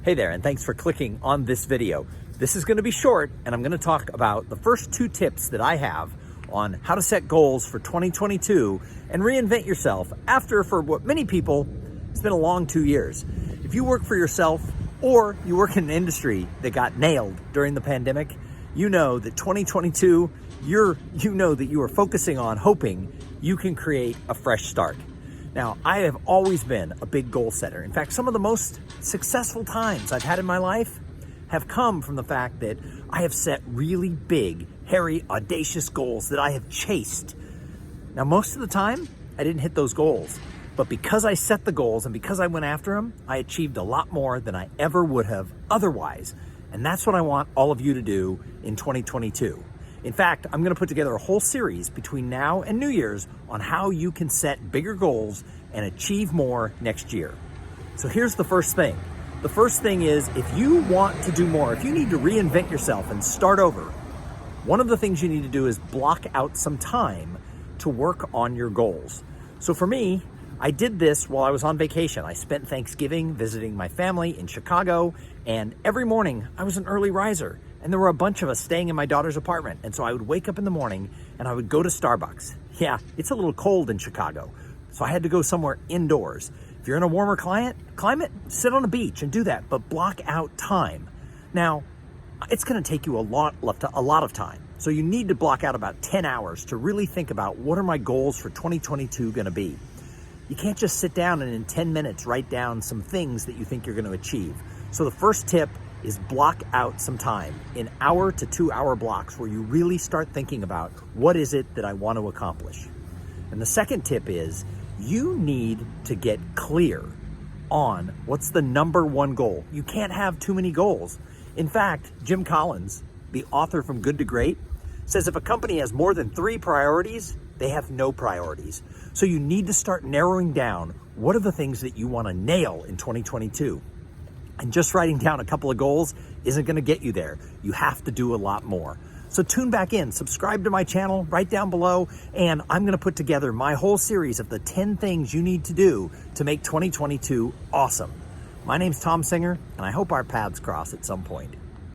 Hey there, and thanks for clicking on this video. This is going to be short, and I'm going to talk about the first 2 tips that I have on how to set goals for 2022 and reinvent yourself after, for what many people, it's been a long 2 years. If you work for yourself or you work in an industry that got nailed during the pandemic, you know that 2022, you know that you are focusing on hoping you can create a fresh start. Now, I have always been a big goal setter. In fact, some of the most successful times I've had in my life have come from the fact that I have set really big, hairy, audacious goals that I have chased. Now, most of the time, I didn't hit those goals. But because I set the goals and because I went after them, I achieved a lot more than I ever would have otherwise. And that's what I want all of you to do in 2022. In fact, I'm going to put together a whole series between now and New Year's on how you can set bigger goals and achieve more next year. So here's the first thing. The first thing is, if you want to do more, if you need to reinvent yourself and start over, one of the things you need to do is block out some time to work on your goals. So for me, I did this while I was on vacation. I spent Thanksgiving visiting my family in Chicago, and every morning I was an early riser. And there were a bunch of us staying in my daughter's apartment. And so I would wake up in the morning and I would go to Starbucks. Yeah, it's a little cold in Chicago, so I had to go somewhere indoors. If you're in a warmer climate, sit on a beach and do that, but block out time. Now, it's gonna take you a lot of time. So you need to block out about 10 hours to really think about, what are my goals for 2022 gonna be? You can't just sit down and in 10 minutes write down some things that you think you're gonna achieve. So the first tip is block out some time in hour to 2 hour blocks where you really start thinking about, what is it that I want to accomplish? And the second tip is, you need to get clear on what's the number one goal. You can't have too many goals. In fact, Jim Collins, the author from Good to Great, says if a company has more than 3 priorities, they have no priorities. So you need to start narrowing down, what are the things that you want to nail in 2022? And just writing down a couple of goals isn't going to get you there. You have to do a lot more. So tune back in, subscribe to my channel right down below, and I'm going to put together my whole series of the 10 things you need to do to make 2022 awesome. My name's Thom Singer, and I hope our paths cross at some point.